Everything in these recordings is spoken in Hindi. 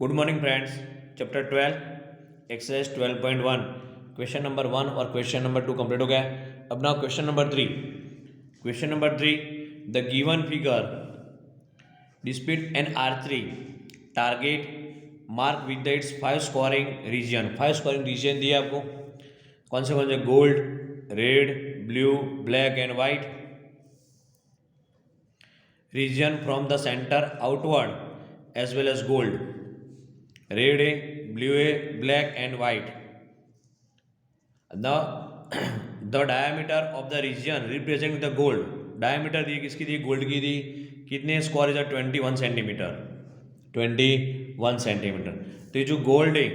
Good morning friends. Chapter 12 exercise 12.1 question number 1 और क्वेश्चन नंबर 2 कंप्लीट हो गया। अब now question number 3। Question number 3, the given figure displayed an archery target mark with its 5 scoring region. 5 scoring region दिए आपको। कौन से gold, red, blue, black and white. Region from the centre outward as well as gold, red है, ब्लू है, black and white. The the diameter of the region represent the gold. Diameter दी किसकी दी? गोल्ड की दी। कितने स्क्वायर इज 21 सेंटीमीटर। 21 सेंटीमीटर। तो ये जो गोल्ड है,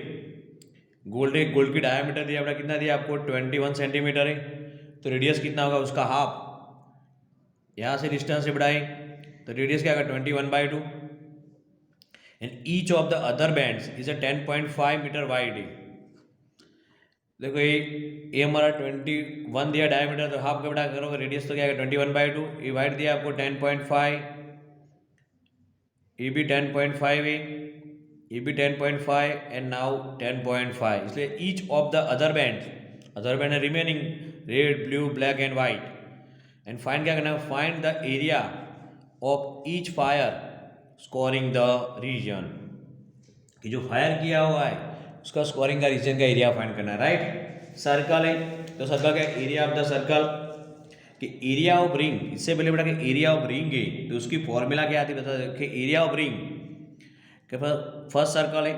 गोल्ड की डायमीटर दिया अपना कितना दिया आपको? 21 सेंटीमीटर है। तो रेडियस कितना होगा उसका? हाफ। यहाँ से डिस्टेंस से बढ़ाए तो रेडियस क्या होगा? 21/2। And each of the other bands is a 10.5 metre wide. देखो ये हमारा 21 दिया डायमीटर, तो हाफ का बड़ा करोगे रेडियस तो क्या है? 21/2। ये वाइड दिया आपको 10.5, ये भी 10.5 है, ये भी 10.5 एंड नाउ 10.5। इसलिए each of the other band है remaining red, blue, black and white. And find क्या करना है? Find the area of each five scoring the region. कि जो फायर किया हुआ है उसका स्कोरिंग का रीजन का एरिया फाइंड करना है। राइट। सर्कल है तो सर्कल का एरिया ऑफ द सर्कल कि एरिया ऑफ रिंग। इससे पहले बेटा कि एरिया ऑफ रिंग है तो उसकी फॉर्मूला क्या आती है बता कि एरिया ऑफ रिंग के फर्स्ट सर्कल है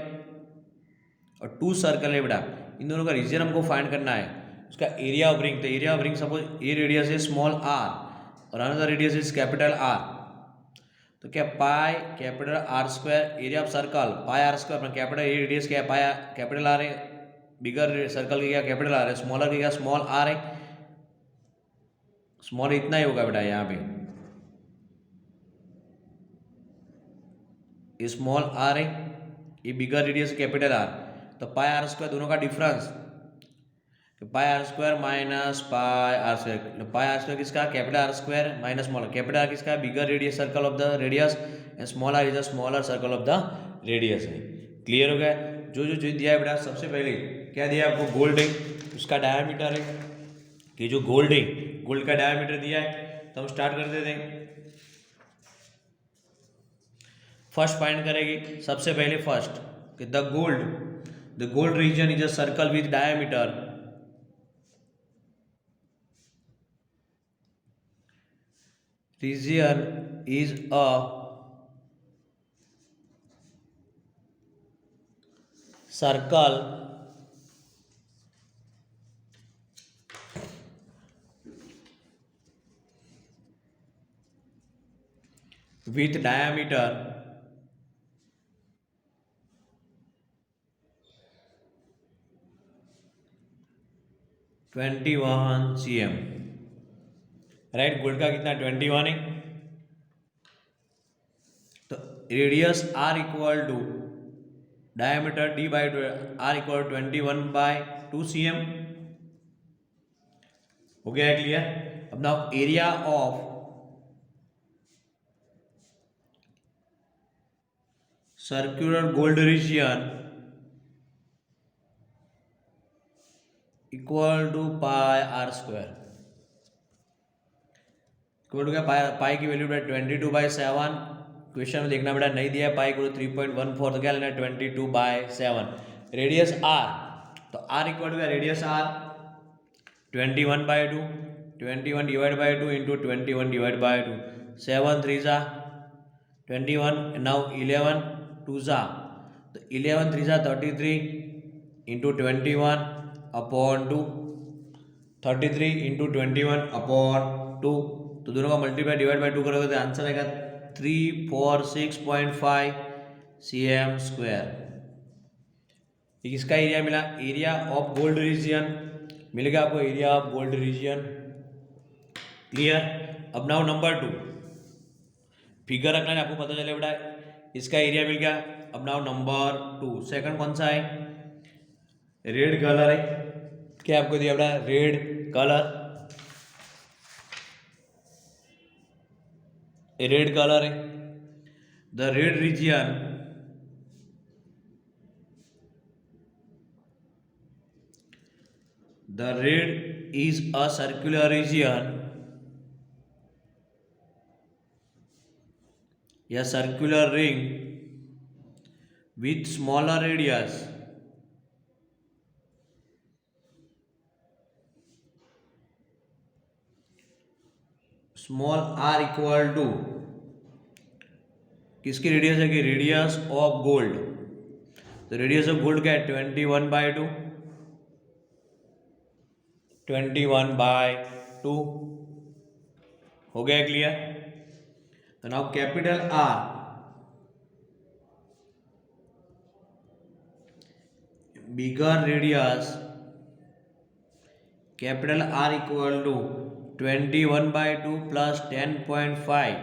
और टू सर्कल है बेटा, इन दोनों का रीजन हमको फाइंड करना है। उसका एरिया ऑफ रिंग, तो एरिया ऑफ रिंग सपोज ये रेडियस है स्मॉल आर और another radius is capital R. तो क्या pi capital R square area of circle pi are square अपना कैपिटल ए रेडियस क्या है? पाई कैपिटल आर है, बिगर सर्कल की क्या कैपिटल आर है, स्मॉलर की क्या स्मॉल आर है। स्मॉल इतना ही होगा बेटा, यहाँ पे ये स्मॉल आर है, ये बिगर रेडियस कैपिटल आर। तो पाई आर स्क्वायर दोनों का difference, pi are square minus pi are square. Pi are square किसका? Capital R square minus smaller. Capital R किसका? Bigger radius circle of the radius and small R is the smaller circle of the radius है। क्लियर हो गया? जो जो चीज दिया है बेटा, सबसे पहले क्या दिया आपको? गोल्ड है, उसका डायमीटर है कि जो गोल्ड है गोल्ड का डायमीटर दिया है। तो हम स्टार्ट कर देते हैं। फर्स्ट फाइंड करेंगे सबसे पहले फर्स्ट कि the gold region is a circle with diameter region is a circle with diameter 21 cm। Right. Gold का कितना? 21 है। तो radius r equal to diameter D by r equal 21/2 cm। हो गया है क्लियर? अब now area of circular gold region equal to pi are square. Equal to क्या? पाई की वैल्यू बेटा 22/7। क्वेश्चन में देखना बेटा नहीं दिया है पाई को 3.14, तो क्या लेना है? 22/7। रेडियस आर, तो आर इक्वल टू क्या? रेडियस आर 21/2, 21/2 इंटू 21/2, 7 3 जा 21, नाउ 11 2 जा, तो 11 3 जा 33 इंटू 21/2, 33 इंटू 21/2। तो दोनों का मल्टीप्लाई डिवाइड बाई 2 करोगे तो आंसर आएगा 346.5 cm²। किसका एरिया मिला? एरिया ऑफ गोल्ड रीजन मिलेगा आपको, area of gold reason. Clear? अब नाउ नंबर 2 फिगर रखना है, आपको पता चले बेटा इसका एरिया मिल गया। अब नाउ नंबर 2 सेकंड कौन सा है? रेड कलर है। क्या आपको दिया बेटा? रेड कलर, रेड कलर है। The red region the red is a circular region या circular ring with smaller radius small R equal to किसकी रेडियस है कि रेडियस ऑफ गोल्ड। तो रेडियस ऑफ गोल्ड क्या है 21/2 21/2 हो गया क्लियर। तो now capital R bigger radius capital R equal to 21/2 plus 10.5।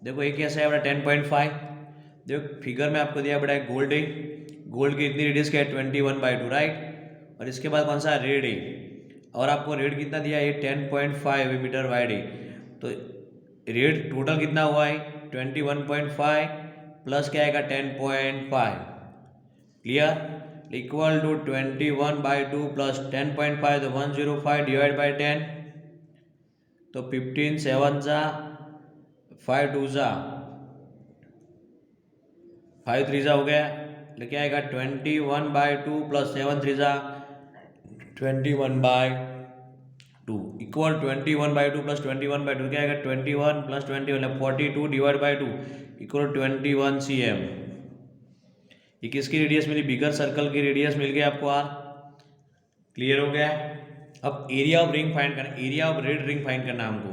देखो ये कैसा है बेटा 10.5। देखो फिगर में आपको दिया बेटा गोल्ड है, गोल्ड की इतनी रेडियस क्या है 21/2 राइट। और इसके बाद कौन सा रेड है, और आपको रेड कितना दिया है 10.5 मीटर वाइड है। तो रेड टोटल कितना हुआ है 21.5 प्लस क्या आएगा 10.5 क्लियर इक्वल टू 21/2 प्लस 10.5 तो 105 डिवाइड बाई 10 तो 15 7 जा 5 2 जा 5 3 जा हो गया। क्या आएगा 21/2 प्लस 7 3 जा 21/2 इक्वल 21/2 प्लस 21/2 क्या आएगा 21 प्लस 20 मतलब 42 डिवाइड बाई 2 इक्वल 21 cm। ये किसकी रेडियस मिली बिगर सर्कल की रेडियस मिल गई आपको आर। क्लियर हो गया। अब एरिया ऑफ रिंग फाइंड करना, area of red ring find करना हमको।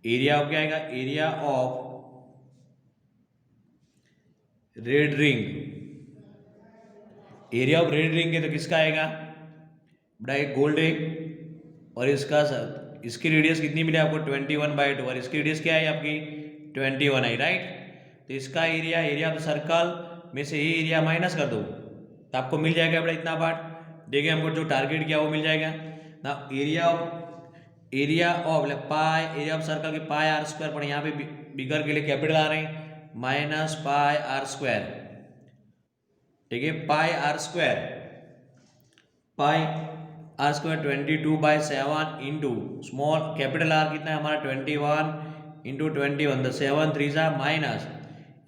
एरिया ऑफ क्या आएगा area of red ring, area of red ring है तो किसका आएगा बड़ा एक गोल्ड है और इसकी रेडियस कितनी मिली आपको 21/2 और इसकी रेडियस क्या है आपकी 21 है राइट। तो इसका एरिया एरिया ऑफ सर्कल में से ये एरिया माइनस कर दो तो आपको मिल जाएगा बड़ा इतना पार्ट। देखिए हमको जो टारगेट किया वो मिल जाएगा ना। Area of pi area of circle के पाई आर स्क्वायर पर यहाँ पे बिगर के लिए कैपिटल आ रहे हैं माइनस पाई आर स्क्वायर। ठीक है pi are square 22/7 into small capital R कितना है हमारा 21 इंटू 21 तो 7 3 जा माइनस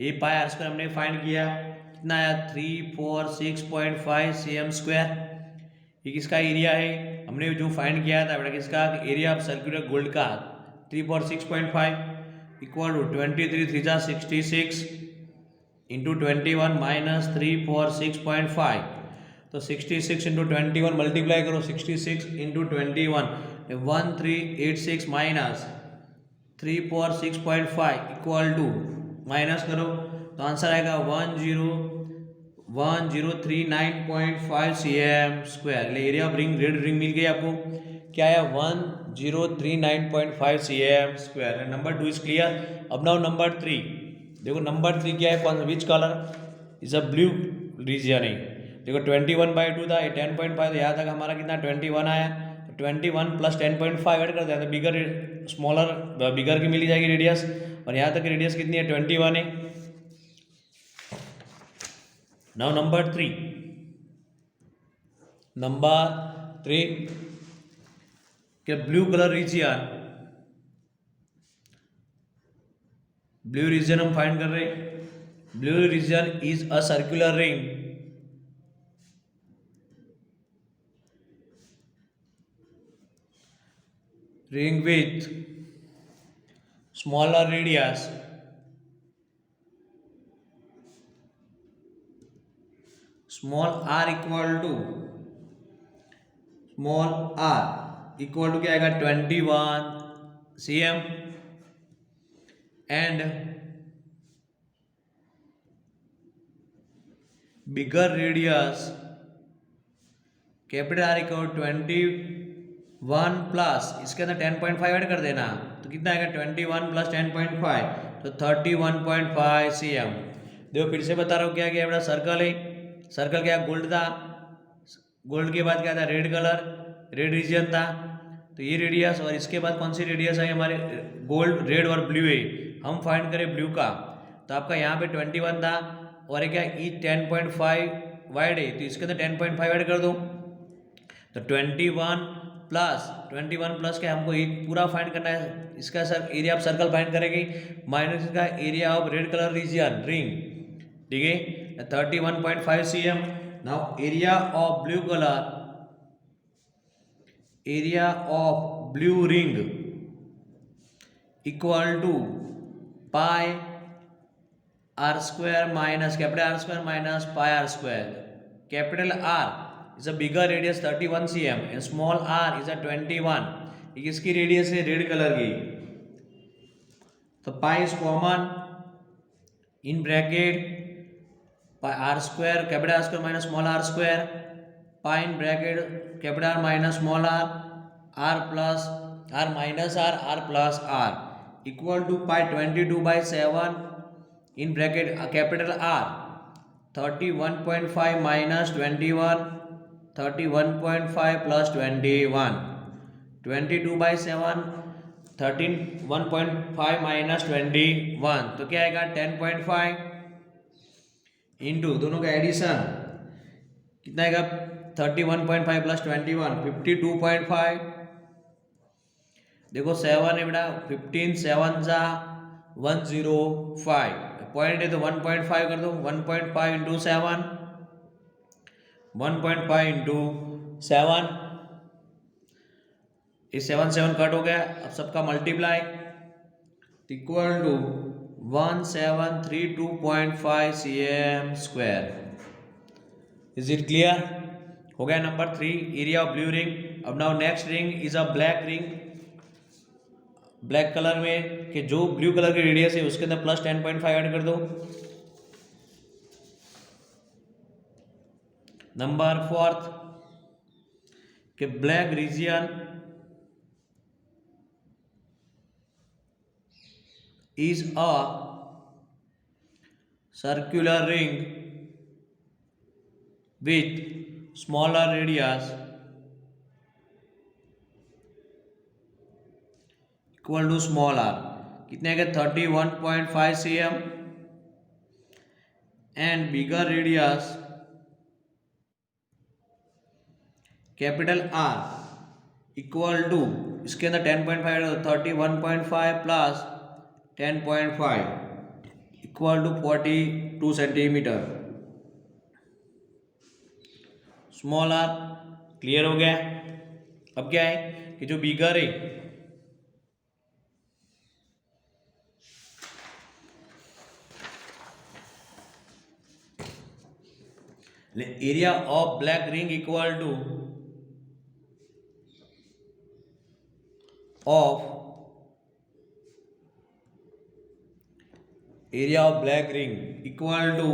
ये पाई आर स्क्वायर हमने फाइंड किया कितना आया 346.5 cm स्क्वायर। ये किसका एरिया है हमने जो फाइंड किया था बेटा किसका एरिया ऑफ सर्कुलर गोल्ड का 346.5 इक्वल टू 23 3 जा 66 इंटू 21 माइनस 346.5 तो 66 इंटू 21 मल्टीप्लाई करो 66 into 21 1386 minus 346.5 equal to minus करो तो आंसर आएगा 1039.5 cm square. Area of ring red ring मिल गई आपको क्या आया 1039.5 cm square. Number 2 is clear. अब नाउ नंबर 3 देखो नंबर 3 क्या है कौन सा which colour is a blue region है। देखो 21/2 था 10.5 तो यहाँ तक हमारा कितना 21 आया तो 21 प्लस 10.5 ऐड कर दिया तो बिगर स्मॉलर बिगर की मिली जाएगी रेडियस और यहाँ तक रेडियस कितनी है 21 है। नाउ नंबर 3 के ब्लू कलर रीजन हम फाइंड कर रहे हैं। Blue region is a circular ring with smaller radius small r equal to क्या आएगा 21 cm and bigger radius capital R equal 21 plus इसके अंदर 10.5 ऐड कर देना तो कितना आएगा 21 प्लस 10.5 तो 31.5 cm। देखो फिर से बता रहा हूँ क्या क्या बड़ा सर्कल है, सर्कल क्या गोल्ड था, गोल्ड के बाद क्या था रेड कलर रेड रीजन था तो ये रेडियस और इसके बाद कौन सी रेडियस है हमारे गोल्ड रेड और ब्लू है। हम फाइंड करें ब्लू का तो आपका यहाँ पे 21 था और क्या ई 10.5 वाइड है तो इसके अंदर 10.5 ऐड कर दो तो 21 प्लस क्या, हमको ये पूरा फाइंड करना है। इसका सर एरिया ऑफ सर्कल फाइंड करेंगे माइनस इसका area of red colour region ring, ठीक है, 31.5 cm। Now area of blue ring equal to pi r square minus capital R square minus pi r square. Capital R is a bigger radius 31 cm and small r is a 21. ये किसकी रेडियस है, रेड कलर की। तो pi is common in bracket pi r square capital R square minus small r square, pi in bracket capital R minus small r, r plus r minus r plus r equal to pi 22/7 in bracket capital R 31.5 minus 21, 31.5 plus 21, 22/7, 1.5 minus 21, तो क्या आएगा 10.5 इंटू दोनों का एडिशन कितना आएगा 31.5 प्लस 21 52.5। देखो 7 है बेटा, 15 7 जा 105, पॉइंट है तो 1.5 कर दो, 1.5 इंटू 7, 1.5 इंटू 7, इस 7 कट हो गया। अब सबका multiply equal to 1732.5 cm square. Is it clear? हो गया number 3 area of blue ring. अब now next ring is a black ring, black colour में कि जो ब्लू कलर की रेडियस है उसके अंदर प्लस 10.5 ऐड कर दो। नंबर 4 कि black reason is a circular ring with smaller radius equal to small r, कितने के 31.5 cm and bigger radius capital R equal to, इसके अंदर 10.5 31.5 plus 10.5 equal to 42 centimetre. Small r clear हो गया। अब क्या है कि जो बिगर है area of black ring equal to of area of black ring equal to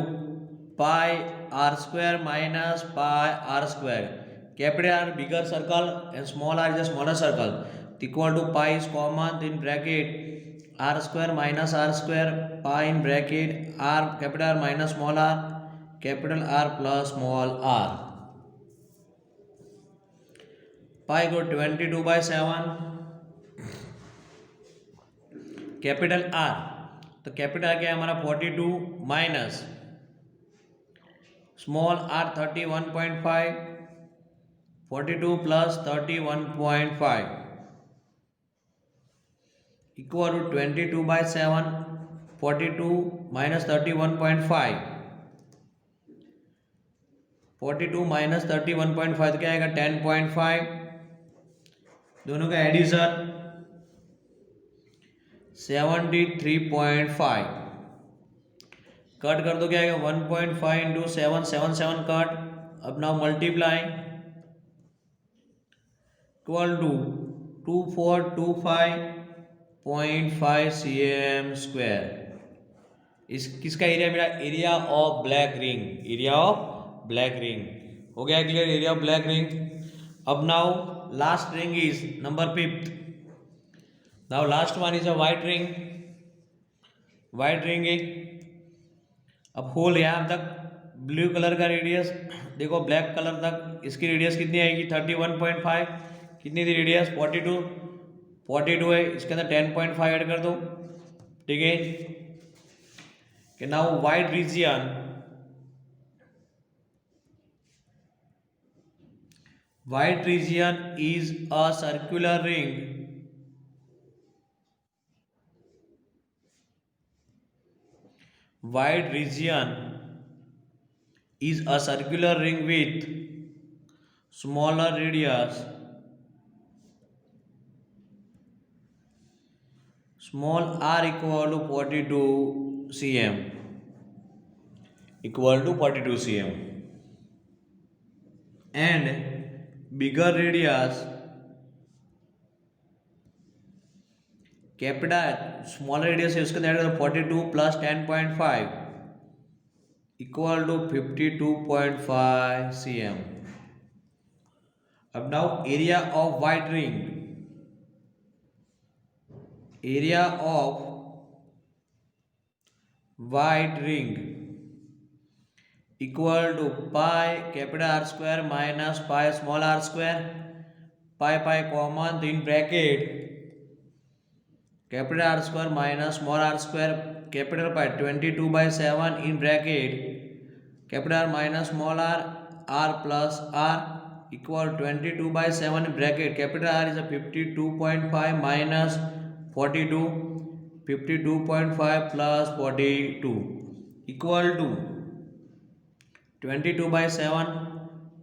pi r square minus pi r square, capital R bigger circle and small r is a smaller circle, equal to pi is common in bracket r square minus r square, pi in bracket r capital R minus small r, capital R plus small r, pi को 22/7 कैपिटल R, तो कैपिटल क्या है हमारा 42 minus small r 31.5, 42 plus 31.5 equal to 22/7, 42 minus 31.5, 42 minus 31.5 तो क्या आएगा 10.5, दोनों का एडिशन 73.5, कट कर दो क्या आएगा 1.5 इंटू 7 7 7 कट। अब now multiply equal to 2425.5 cm square. इस किसका एरिया मेरा, area of black ring, area of black ring हो गया clear, area of black ring. अब now last ring is number 5th। Now last one is a white ring, white ring है। अब होल यहाँ तक ब्लू कलर का रेडियस देखो, ब्लैक कलर तक इसकी रेडियस कितनी आएगी 31.5, कितनी थी रेडियस 42 है, इसके अंदर 10.5 ऐड कर दो, ठीक है। कि now white white region is a circular ring white region is a circular ring with smaller radius, small r equal to 42 cm, equal to 42 cm, and bigger radius capital smaller radius है उसके अंदर 42 प्लस 10.5 इक्वल टू 52.5 cm. अब now area of white ring, area of white ring equal to pi capital R square minus pi small R square, pi pi common, तो in bracket capital R square minus small R square, capital pi 22/7 in bracket capital R minus small R, R plus R equal 22/7 in bracket capital are is 52.5 minus 42, 52.5 plus 42 equal to 22/7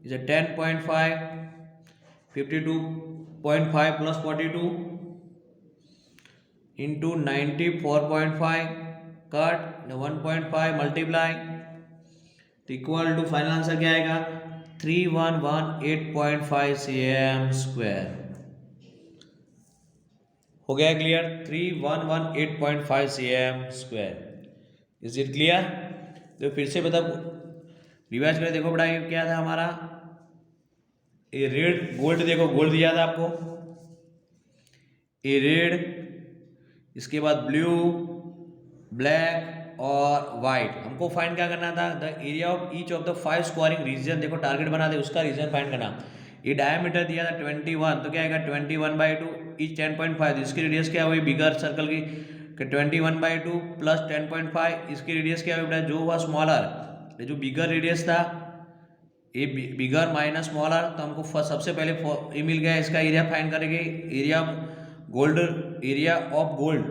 is 10.5, 52.5 plus 42 into 94.5 cut 1.5 multiply, तो इक्वल टू फाइनल आंसर क्या आएगा 3118.5 cm स्क्वायर. हो गया clear? 3118.5 cm square. Is it clear? तो फिर से बता रिवाइज करें. देखो बड़ा ये क्या था हमारा, ये रेड गोल्ड, देखो गोल्ड दिया था आपको, ये रेड, इसके बाद ब्लू, ब्लैक और वाइट. हमको फाइंड क्या करना था, the area of each of the 5 scoring region. देखो टारगेट बना दे, उसका रीजन फाइंड करना. ये डायमीटर दिया था 21, तो क्या आएगा 21/2 ईच 10.5. इसकी रेडियस क्या हुई बिगर सर्कल की 21/2 प्लस 10.5. इसकी रेडियस क्या हुई बेटा, जो हुआ स्मॉलर, जो बिगर रेडियस था ये बिगर माइनस स्मॉलर, तो हमको सबसे पहले ये मिल गया. इसका एरिया फाइंड करेंगे, area gold, area of gold,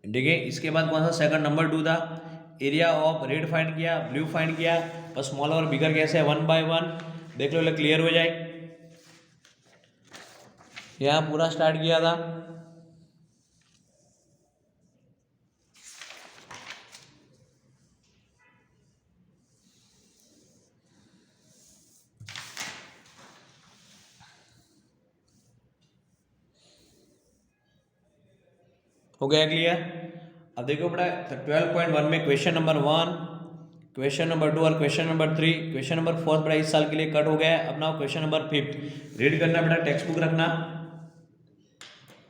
ठीक है. इसके बाद कौन सा सेकंड नंबर 2 था, एरिया ऑफ रेड फाइंड किया, ब्लू फाइंड किया, और स्मॉल और बिगर कैसे है 1/1. देख लो क्लियर हो जाए. यहाँ पूरा स्टार्ट किया था. हो गया क्लियर? अब देखो बेटा 12.1 में क्वेश्चन नंबर 1, क्वेश्चन नंबर 2 और क्वेश्चन नंबर 3, क्वेश्चन नंबर 4 बेटा इस साल के लिए कट हो गया है. अब ना क्वेश्चन नंबर 5 रीड करना बेटा, टेक्स्ट बुक रखना.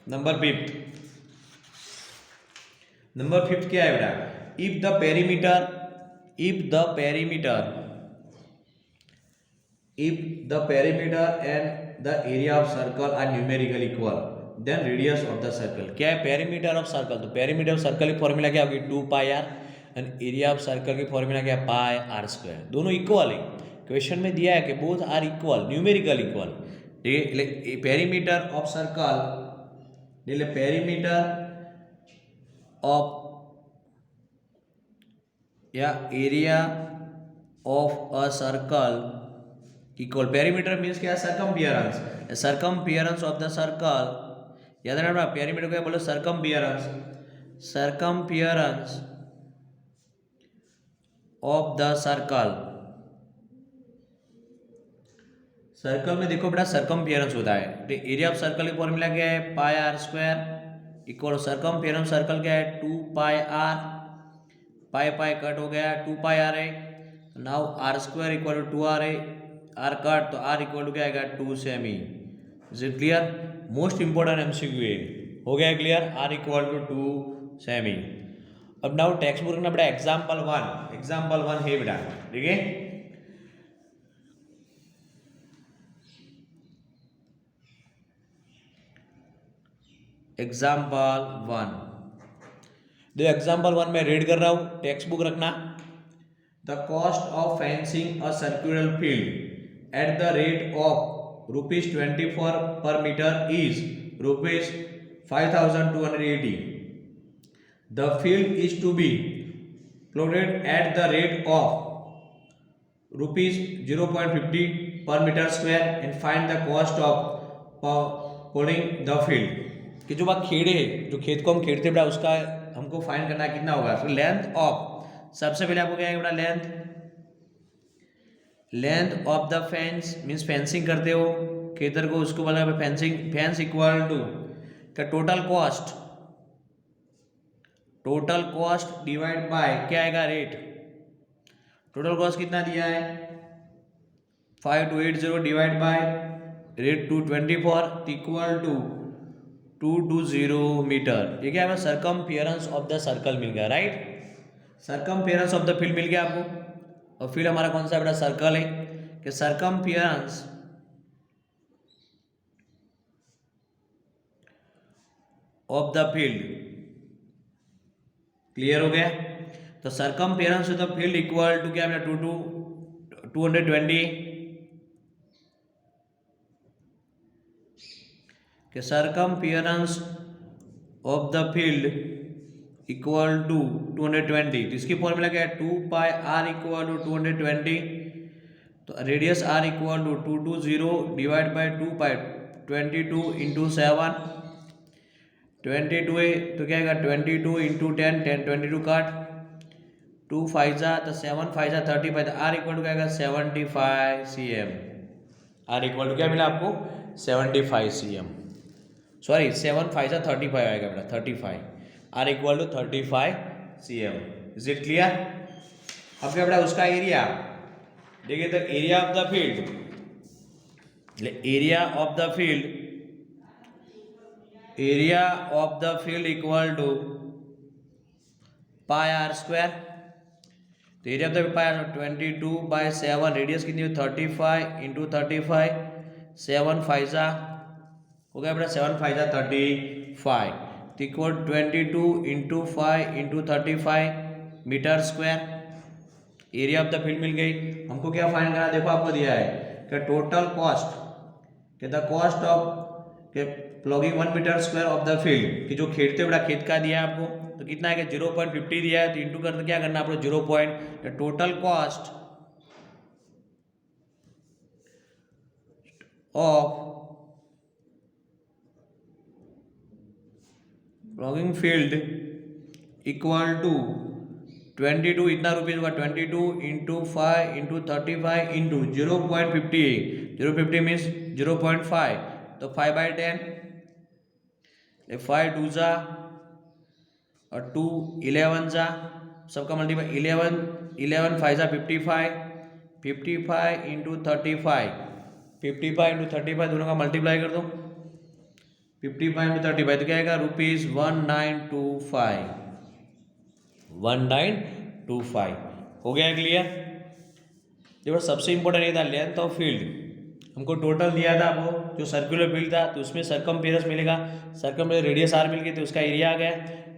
नंबर 5, नंबर 5 क्या है बेटा, if the perimeter, if the perimeter, if the perimeter and the area of circle are numerically equal then radius of the circle. क्या है पेरीमीटर ऑफ सर्कल, तो पेरीमीटर ऑफ सर्कल की फॉर्मूला क्या होगी 2πr, and area of circle की फॉर्मूला क्या है पाई आर स्क्वायर. दोनों इक्वल है, क्वेश्चन में दिया है कि both are equal, numerical equal. ठीक है, perimeter of circle, perimeter of या area of a circle equal, perimeter means क्या है circumference, circumference of the circle. याद रखना पेरीमीटर क्या बोलो, circumference, circumference of the circle. Circle में देखो बेटा सर्कमफियरेंस होता है, तो एरिया ऑफ सर्कल की फॉर्मूला क्या है pi are square equal सर्कमफियरेंस circle क्या है 2πr, पाई पाई कट हो गया 2πr है. Now r square equal to 2r है, आर कट तो आर इक्वल टू क्या आएगा 2 cm. Is it clear? Most important MCQ है. हो गया clear? R equal to 2 cm. अब नाउ टेक्स्ट बुक ना बेटा एग्जाम्पल 1, एग्जाम्पल 1 है बेटा, ठीक है. एग्जाम्पल 1, दो एग्जाम्पल 1 में रीड कर रहा हूं, टेक्स्ट बुक रखना. The cost of fencing a circular field at the rate of rupees 24 per meter is rupees 5280. The field is to be plotted at the rate of rupees 0.50 per meter square and find the cost of ploughing the field. कि जो बात खेड़े है, जो खेत को हम खेड़ते बेटा उसका हमको फाइंड करना है कितना होगा। फिर लेंथ ऑफ, सबसे पहले आपको क्या है बेटा length of the fence means fencing करते हो खेतर को, उसको बोला फेंसिंग, फेंस इक्वल टू का टोटल कॉस्ट डिवाइड बाय क्या आएगा रेट। टोटल कॉस्ट कितना दिया है 5280 divide by rate 224 equal to 220 metre. ये क्या है सर्कमफियरेंस ऑफ द सर्कल मिल गया, right. Circumference of the field मिल गया आपको। और फील्ड हमारा कौन सा बेटा सर्कल है कि circumference of the field. Clear हो गया। तो circumference of the field equal to क्या बेटा 220 कि circumference of the field equal to 220। तो इसकी फॉर्मूला क्या है 2 पाई आर इक्वल टू 220। तो radius r equal to 220 divide by 2 pi 22 into 7 22 है तो क्या आएगा 22 इंटू 10 10 22 काट 2 फाइजा तो 7 फाइजा 35 तो आर इक्वल टू क्या आएगा 75 cm। आर इक्वल टू क्या मिला आपको 75 cm, सॉरी 7 फाइजा 35 आएगा बेटा 35, are equal to 35 cm। Is it clear. अब क्या बेटा उसका एरिया देखिए, तो area of the field, area of the field equal to pi are square. तो area of the pi 22 by 7, radius कितनी है 35 इंटू 35, 7 फाइजा हो गया बेटा 7 फाइजा 35 तो equal 22 into 5 into 35 metre square. Area of the field मिल गई। हमको क्या फाइंड करना, देखो आपको दिया है कि टोटल कॉस्ट कि द कॉस्ट ऑफ के ploughing 1 metre square of the field कि जो खेड़ते बड़ा खेत का दिया है आपको, तो कितना है कि 0.50 दिया है तो इंटू करके क्या करना आपको 0. Total cost of ploughing field equal to 22 इतना रुपीज होगा 22 इंटू 5 इंटू 35 इंटू 0.50 0.50 मीन्स 0.5 तो 5/10 5 2 जा और 2 11 जा, सबका मल्टीप्लाई 11 5 जा 55 इंटू 35 55 इंटू 35 दोनों का मल्टीप्लाई कर दो 55 इंटू 35 तो क्या आएगा रुपीज 1925 हो गया क्लियर। देखो सबसे इंपॉर्टेंट ये था लेंथ ऑफ फील्ड। हमको टोटल दिया था आपको जो सर्कुलर फील्ड था तो उसमें सर्कमफेरेंस मिलेगा, सर्कमफेरेंस रेडियस आर मिल गई तो उसका एरिया आ गया।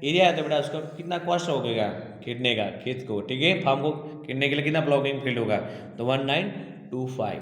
एरिया है तो बेटा उसका कितना कॉस्ट होगा खेतने का खेत को, ठीक है। फार्म को खेतने के लिए कितना प्लॉगिंग फील्ड होगा तो 1925।